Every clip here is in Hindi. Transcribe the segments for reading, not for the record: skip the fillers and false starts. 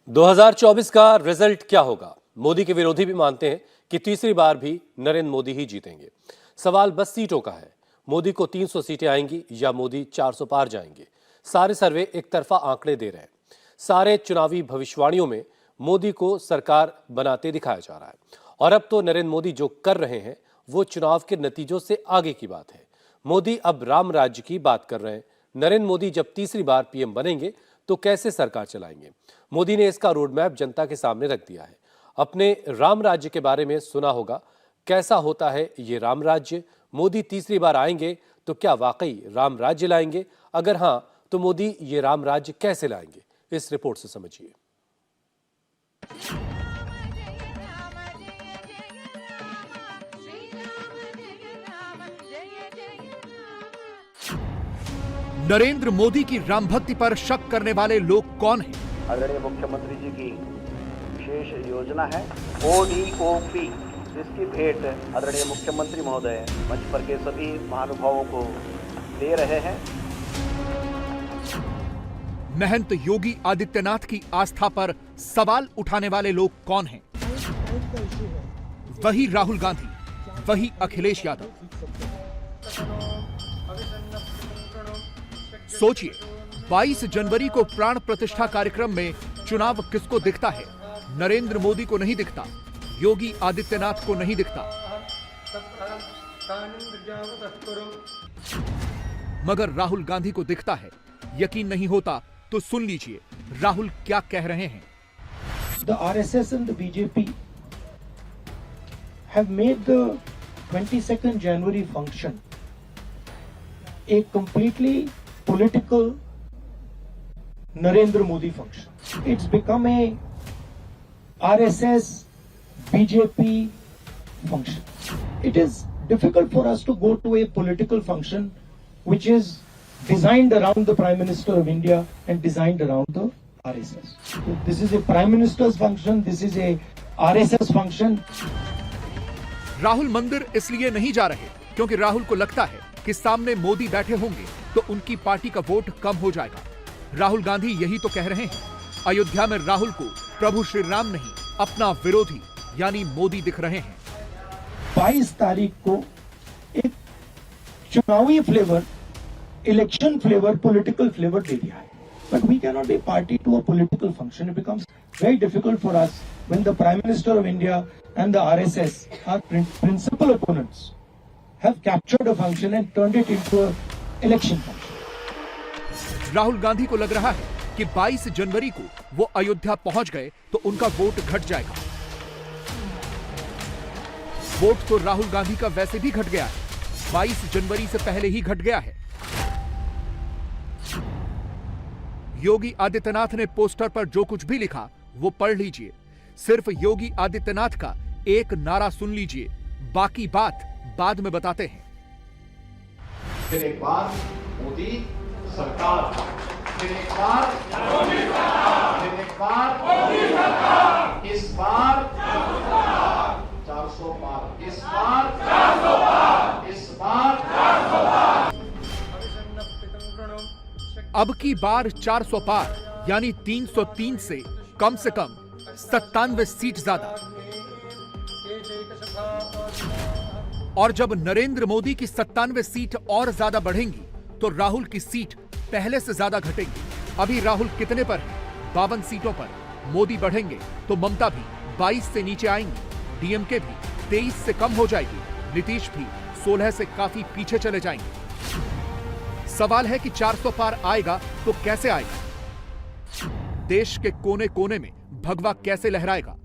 2024 का रिजल्ट क्या होगा? मोदी के विरोधी भी मानते हैं कि तीसरी बार भी नरेंद्र मोदी ही जीतेंगे। सवाल बस सीटों का है। मोदी को 300 सीटें आएंगी या मोदी 400 पार जाएंगे? सारे सर्वे एक तरफा आंकड़े दे रहे हैं। सारे चुनावी भविष्यवाणियों में मोदी को सरकार बनाते दिखाया जा रहा है। और अब तो नरेंद्र मोदी जो कर रहे हैं वो चुनाव के नतीजों से आगे की बात है। मोदी अब राम राज्य की बात कर रहे हैं। नरेंद्र मोदी जब तीसरी बार पीएम बनेंगे तो कैसे सरकार चलाएंगे? मोदी ने इसका रोड मैप जनता के सामने रख दिया है। अपने राम राज्य के बारे में सुना होगा। कैसा होता है ये राम राज्य? मोदी तीसरी बार आएंगे तो क्या वाकई राम राज्य लाएंगे? अगर हां तो मोदी ये राम राज्य कैसे लाएंगे? इस रिपोर्ट से समझिए। नरेंद्र मोदी की राम भक्ति पर शक करने वाले लोग कौन हैं? आदरणीय मुख्यमंत्री जी की विशेष योजना है ODOP, जिसकी भेंट आदरणीय मुख्यमंत्री महोदय मंच पर के सभी महानुभावों को दे रहे हैं। महंत योगी आदित्यनाथ की आस्था पर सवाल उठाने वाले लोग कौन हैं? वही राहुल गांधी, वही अखिलेश यादव। सोचिए, 22 जनवरी को प्राण प्रतिष्ठा कार्यक्रम में चुनाव किसको दिखता है? नरेंद्र मोदी को नहीं दिखता, योगी आदित्यनाथ को नहीं दिखता, मगर राहुल गांधी को दिखता है। यकीन नहीं होता तो सुन लीजिए राहुल क्या कह रहे हैं। The RSS and the BJP have made the 22nd January function a completely political Narendra Modi function. It's become a RSS BJP function. It is difficult for us to go to a political function which is designed around the Prime Minister of India and designed around the RSS. So this is a Prime Minister's function, this is a RSS function. Rahul मंदिर इसलिए नहीं जा रहे क्योंकि राहुल को लगता है कि सामने मोदी बैठे होंगे तो उनकी पार्टी का वोट कम हो जाएगा। राहुल गांधी यही तो कह रहे हैं। अयोध्या में राहुल को प्रभु श्री राम नहीं, अपना विरोधी यानी मोदी दिख रहे हैं। 22 तारीख को एक चुनावी flavour, election flavour, political flavour दे दिया है। But we cannot be party to a political function. It becomes very difficult for us when the Prime Minister of India and the RSS, our principal opponents, have captured a function and turned it into an election function. Rahul Gandhi को लग रहा है कि 22 जनवरी को वो अयोध्या पहुंच गए तो उनका वोट घट जाएगा। वोट तो राहुल गांधी का वैसे भी घट गया है, 22 जनवरी से पहले ही घट गया है। योगी आदित्यनाथ ने पोस्टर पर जो कुछ भी लिखा वो पढ़ लीजिए। सिर्फ योगी आदित्यनाथ का एक नारा सुन लीजिए, बाकी बात बाद में बताते हैं। फिर एक बार मोदी सरकार, फिर एक बार मोदी सरकार, फिर एक बार मोदी सरकार, इस बार 400 पार, इस बार 400 पार, इस बार 400 पार। अब की बार 400 पार यानी 303 से कम 97 सीट ज्यादा। और जब नरेंद्र मोदी की 97 सीट और ज्यादा बढ़ेंगी तो राहुल की सीट पहले से ज्यादा घटेगी। अभी राहुल कितने पर है? 52 सीटों पर। मोदी बढ़ेंगे तो ममता भी 22 से नीचे आएंगी, डीएमके भी 23 से कम हो जाएगी, नीतीश भी 16 से काफी पीछे चले जाएंगे। सवाल है कि 400 पार आएगा तो कैसे आएगा? देश के कोने कोने में भगवा कैसे लहराएगा?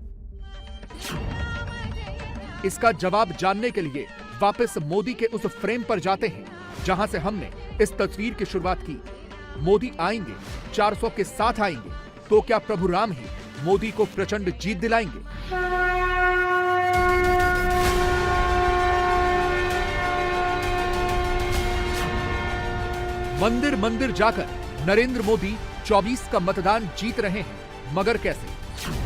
इसका जवाब जानने के लिए वापस मोदी के उस फ्रेम पर जाते हैं जहां से हमने इस तस्वीर की शुरुआत की। मोदी आएंगे, 400 के साथ आएंगे, तो क्या प्रभु राम ही मोदी को प्रचंड जीत दिलाएंगे? मंदिर मंदिर जाकर नरेंद्र मोदी 24 का मतदान जीत रहे हैं, मगर कैसे?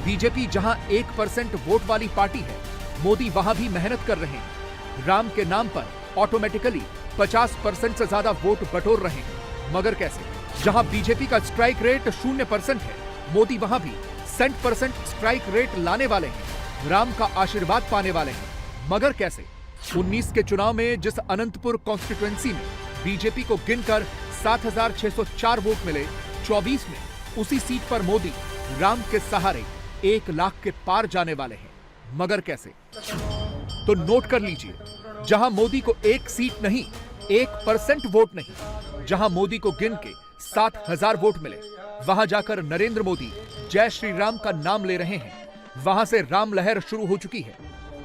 बीजेपी जहां 1% वोट वाली पार्टी है, मोदी वहां भी मेहनत कर रहे हैं। राम के नाम पर ऑटोमेटिकली 50% से ज्यादा वोट बटोर रहे हैं, मगर कैसे? जहां बीजेपी का स्ट्राइक रेट 0% है, मोदी वहां भी 100% स्ट्राइक रेट लाने वाले हैं, राम का आशीर्वाद पाने वाले हैं, मगर कैसे? 19 के चुनाव में जिस अनंतपुर कॉन्स्टिट्यूएंसी में बीजेपी को गिनकर 7,604 वोट मिले, 24 में उसी सीट पर मोदी राम के सहारे 1 लाख के पार जाने वाले हैं, मगर कैसे? तो नोट कर लीजिए, जहां मोदी को 1 सीट नहीं, 1% वोट नहीं, जहां मोदी को गिन के 7,000 वोट मिले, वहां जाकर नरेंद्र मोदी जय श्री राम का नाम ले रहे हैं। वहां से राम लहर शुरू हो चुकी है।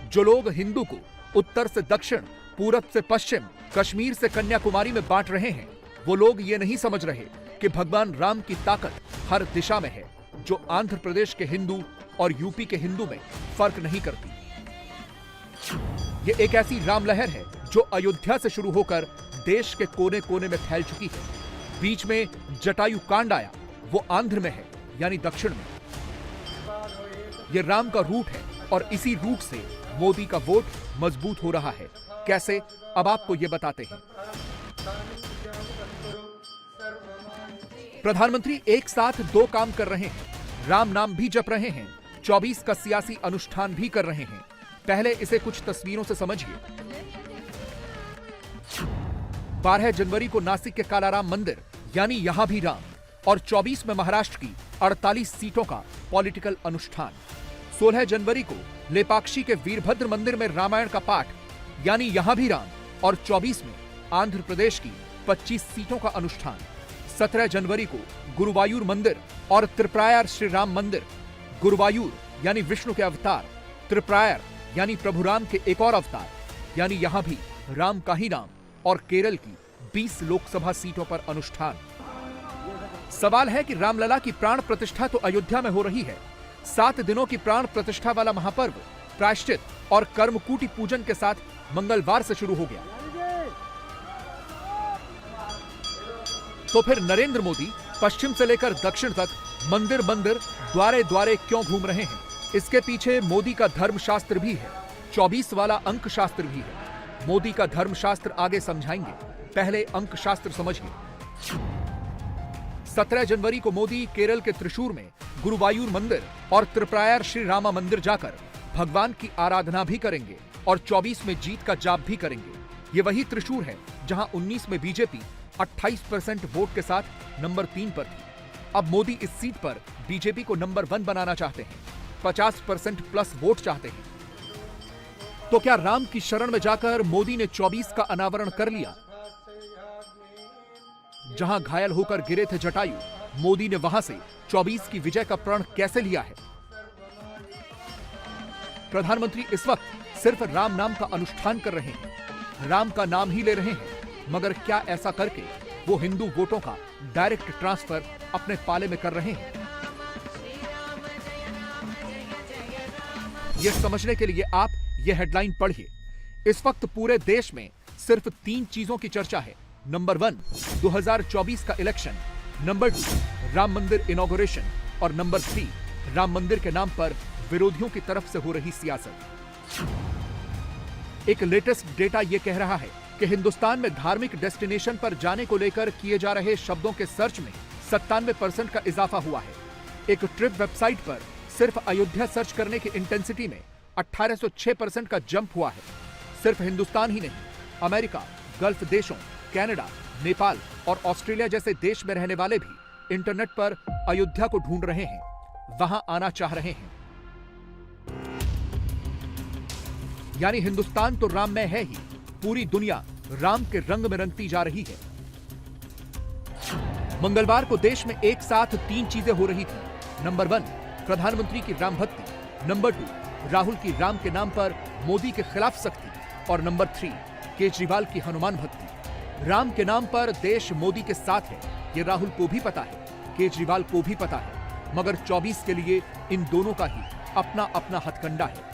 जो लोग हिंदू को उत्तर से दक्षिण, पूरब से पश्चिम, कश्मीर से कन्याकुमारी में बांट रहे हैं, वो लोग ये नहीं समझ रहे कि भगवान राम की ताकत हर दिशा में है, जो आंध्र प्रदेश के हिंदू और यूपी के हिंदू में फर्क नहीं करती। ये एक ऐसी राम लहर है जो अयोध्या से शुरू होकर देश के कोने कोने में फैल चुकी है। बीच में जटायु कांड आया, वो आंध्र में है, यानी दक्षिण में। ये राम का रूट है और इसी रूट से मोदी का वोट मजबूत हो रहा है। कैसे? अब आपको ये बताते हैं। प्रधानमंत्री एक साथ 2 काम कर रहे हैं, राम नाम भी जप रहे हैं, 24 का सियासी अनुष्ठान भी कर रहे हैं। पहले इसे कुछ तस्वीरों से समझिए। 12 जनवरी को नासिक के कालाराम मंदिर, यानी यहां भी राम, और 24 में महाराष्ट्र की 48 सीटों का पॉलिटिकल अनुष्ठान। 16 जनवरी को लेपाक्षी के वीरभद्र मंदिर में रामायण का पाठ, यानी यहां भी राम, और 24 में आंध्र प्रदेश की 25 सीटों का अनुष्ठान। 17 जनवरी को गुरुवायूर मंदिर और त्रिप्रायार श्री राम मंदिर। गुरुवायूर यानी विष्णु के अवतार, त्रिप्रायार यानी प्रभु राम के एक और अवतार, यानी यहां भी राम का ही नाम, और केरल की 20 लोकसभा सीटों पर अनुष्ठान। सवाल है कि रामलला की प्राण प्रतिष्ठा तो अयोध्या में हो रही है। 7 दिनों की प्राण प्रतिष्ठा वाला महापर्व प्रायश्चित और कर्मकूटी पूजन के साथ मंगलवार से शुरू हो गया। तो फिर नरेंद्र मोदी पश्चिम से लेकर दक्षिण तक मंदिर मंदिर, द्वारे द्वारे क्यों घूम रहे हैं? इसके पीछे मोदी का धर्मशास्त्र भी है, 24 वाला अंक शास्त्र भी है। मोदी का धर्मशास्त्र आगे समझाएंगे, पहले अंक शास्त्र समझिए। 17 जनवरी को मोदी केरल के त्रिशूर में गुरुवायूर मंदिर और त्रिप्रायार श्री रामा मंदिर जाकर भगवान की आराधना भी करेंगे और 24 में जीत का जाप भी करेंगे। ये वही त्रिशूर है जहां 19 में बीजेपी 28% वोट के साथ नंबर 3 पर थी। अब मोदी इस सीट पर बीजेपी को नंबर 1 बनाना चाहते हैं, 50% प्लस वोट चाहते हैं। तो क्या राम की शरण में जाकर मोदी ने 24 का अनावरण कर लिया? जहां घायल होकर गिरे थे जटायु, मोदी ने वहां से 24 की विजय का प्रण कैसे लिया है? प्रधानमंत्री इस वक्त सिर्फ राम नाम का अनुष्ठान कर रहे हैं, राम का नाम ही ले रहे हैं, मगर क्या ऐसा करके वो हिंदू वोटों का डायरेक्ट ट्रांसफर अपने पाले में कर रहे हैं? यह समझने के लिए आप यह हेडलाइन पढ़िए। इस वक्त पूरे देश में सिर्फ 3 चीजों की चर्चा है। नंबर 1, 2024 का इलेक्शन। नंबर 2, राम मंदिर इनॉग्रेशन। और नंबर 3, राम मंदिर के नाम पर विरोधियों की तरफ से हो रही सियासत। एक लेटेस्ट डेटा यह कह रहा है कि हिंदुस्तान में धार्मिक डेस्टिनेशन पर जाने को लेकर किए जा रहे शब्दों के सर्च में 97% का इजाफा हुआ है। एक ट्रिप वेबसाइट पर सिर्फ अयोध्या सर्च करने की इंटेंसिटी में 1806% का जंप हुआ है। सिर्फ हिंदुस्तान ही नहीं, अमेरिका, गल्फ देशों, कनाडा, नेपाल और ऑस्ट्रेलिया जैसे देश में रहने वाले भी इंटरनेट पर अयोध्या को ढूंढ रहे हैं, वहां आना चाह रहे हैं। यानी हिंदुस्तान तो राम में है ही, पूरी दुनिया राम के रंग में रंगती जा रही है। मंगलवार को देश में एक साथ 3 चीजें हो रही थी। नंबर 1, प्रधानमंत्री की राम भक्ति। नंबर 2, राहुल की राम के नाम पर मोदी के खिलाफ सख्ती। और नंबर 3, केजरीवाल की हनुमान भक्ति। राम के नाम पर देश मोदी के साथ है, ये राहुल को भी पता है, केजरीवाल को भी पता है, मगर 24 के लिए इन दोनों का ही अपना अपना हथकंडा है।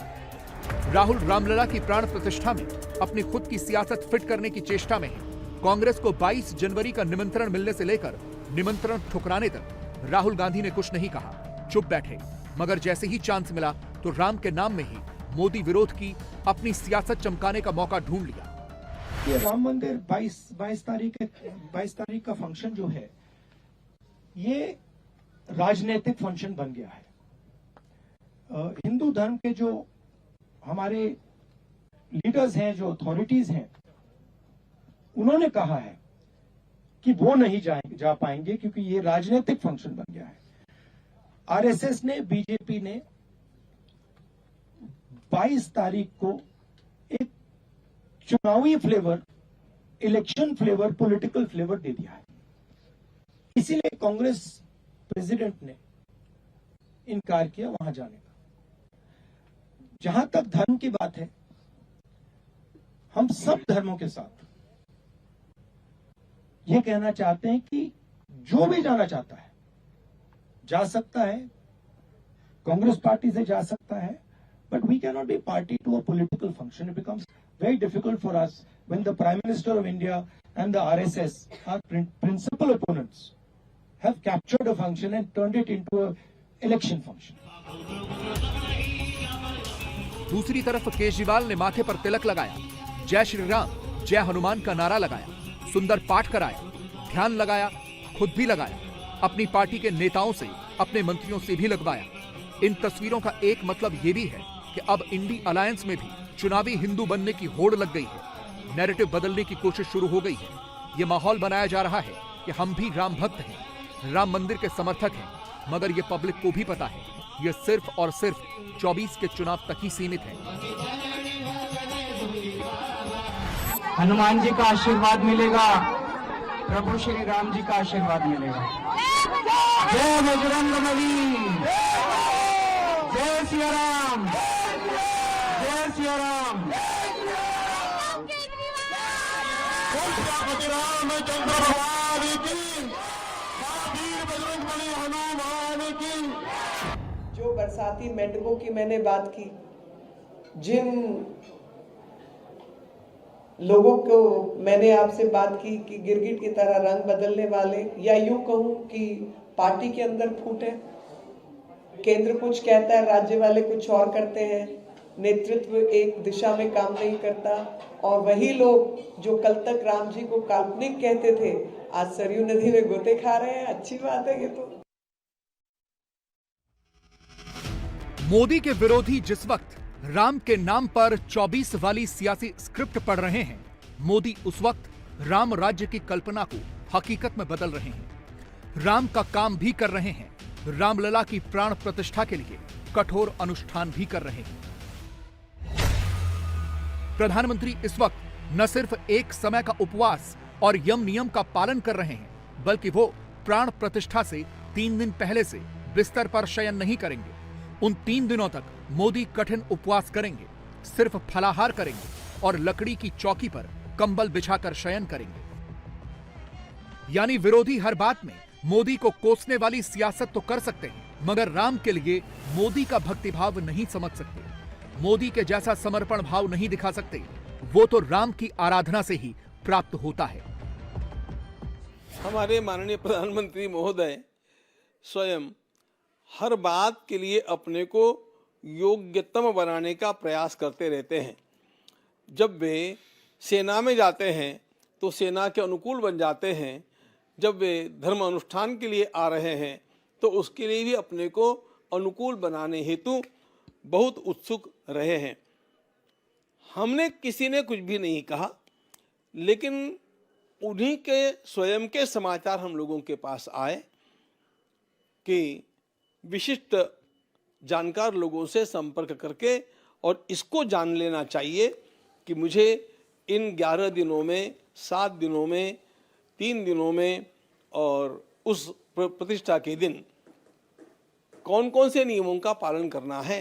राहुल रामलला की प्राण प्रतिष्ठा में अपनी खुद की सियासत फिट करने की चेष्टा में है। कांग्रेस को 22 जनवरी का निमंत्रण मिलने से लेकर निमंत्रण ठुकराने तक राहुल गांधी ने कुछ नहीं कहा, चुप बैठे। मगर जैसे ही चांस मिला तो राम के नाम में ही मोदी विरोध की अपनी सियासत चमकाने का मौका ढूंढ लिया। ये राम मंदिर 22 तारीख का फंक्शन जो है, ये राजनीतिक फंक्शन बन गया है। हिंदू धर्म के जो हमारे लीडर्स हैं, जो अथॉरिटीज हैं, उन्होंने कहा है कि वो नहीं जा पाएंगे क्योंकि ये राजनीतिक फंक्शन बन गया है। आरएसएस ने, बीजेपी ने 22 तारीख को एक चुनावी flavour, election flavour, political flavour दे दिया है। इसीलिए कांग्रेस प्रेसिडेंट ने इनकार किया वहां जाने का। जहां तक धर्म की बात है, हम सब धर्मों के साथ ये कहना चाहते हैं कि जो भी जाना चाहता है जा सकता है, कांग्रेस पार्टी से जा सकता है, but we can not be party to a political function. It becomes very difficult for us when the Prime Minister of India and the RSS, our principal opponents, have captured a function and turned it into an election function. दूसरी तरफ केजरीवाल ने माथे पर तिलक लगाया, जय श्री राम, जय हनुमान का नारा लगाया, सुंदर पाठ कराया, ध्यान लगाया, खुद भी लगाया, अपनी पार्टी के नेताओं से, अपने मंत्रियों से भी लगवाया। इन तस्वीरों का एक मतलब ये भी है कि अब इंडी अलायंस में भी चुनावी हिंदू बनने की होड़ लग गई है। नैरेटिव बदलने की कोशिश शुरू हो गई है। ये माहौल बनाया जा रहा है कि हम भी राम भक्त हैं, राम मंदिर के समर्थक हैं, मगर ये पब्लिक को भी पता है ये सिर्फ और सिर्फ 24 के चुनाव तक ही सीमित है। हनुमान जी का आशीर्वाद मिलेगा, प्रभु श्री राम जी का आशीर्वाद मिलेगा। जय बजरंगबली, जय सिया राम, जय सिया राम। रामचंद्र भगवान की, वीर बजरंगबली हनुमान की। जो बरसाती मेंढकों की मैंने बात की, जिन लोगों को मैंने आपसे बात की कि गिरगिट की तरह रंग बदलने वाले, या यूं कहूं कि पार्टी के अंदर फूट है, केंद्र कुछ कहता है, राज्य वाले कुछ और करते हैं, नेतृत्व एक दिशा में काम नहीं करता, और वही लोग जो कल तक राम जी को काल्पनिक कहते थे आज सरयू नदी में गोते खा रहे हैं। अच्छी बात है ये तो। मोदी के विरोधी जिस वक्त राम के नाम पर 24 वाली सियासी स्क्रिप्ट पढ़ रहे हैं, मोदी उस वक्त राम राज्य की कल्पना को हकीकत में बदल रहे हैं। राम का काम भी कर रहे हैं, रामलला की प्राण प्रतिष्ठा के लिए कठोर अनुष्ठान भी कर रहे हैं। प्रधानमंत्री इस वक्त न सिर्फ एक समय का उपवास और यम नियम का पालन कर रहे हैं, बल्कि वो प्राण प्रतिष्ठा से 3 दिन पहले से बिस्तर पर शयन नहीं करेंगे। उन 3 दिनों तक मोदी कठिन उपवास करेंगे, सिर्फ फलाहार करेंगे और लकड़ी की चौकी पर कंबल बिछाकर शयन करेंगे। यानी विरोधी हर बात में मोदी को कोसने वाली सियासत तो कर सकते हैं, मगर राम के लिए मोदी का भक्तिभाव नहीं समझ सकते, मोदी के जैसा समर्पण भाव नहीं दिखा सकते। वो तो राम की आराधना से ही प्राप्त होता है। हमारे माननीय प्रधानमंत्री महोदय स्वयं हर बात के लिए अपने को योग्यतम बनाने का प्रयास करते रहते हैं। जब वे सेना में जाते हैं तो सेना के अनुकूल बन जाते हैं, जब वे धर्म अनुष्ठान के लिए आ रहे हैं तो उसके लिए भी अपने को अनुकूल बनाने हेतु बहुत उत्सुक रहे हैं। हमने किसी ने कुछ भी नहीं कहा, लेकिन उन्हीं के स्वयं के समाचार हम लोगों के पास आए कि विशिष्ट जानकार लोगों से संपर्क करके और इसको जान लेना चाहिए कि मुझे इन 11 दिनों में, 7 दिनों में, 3 दिनों में और उस प्रतिष्ठा के दिन कौन कौन से नियमों का पालन करना है।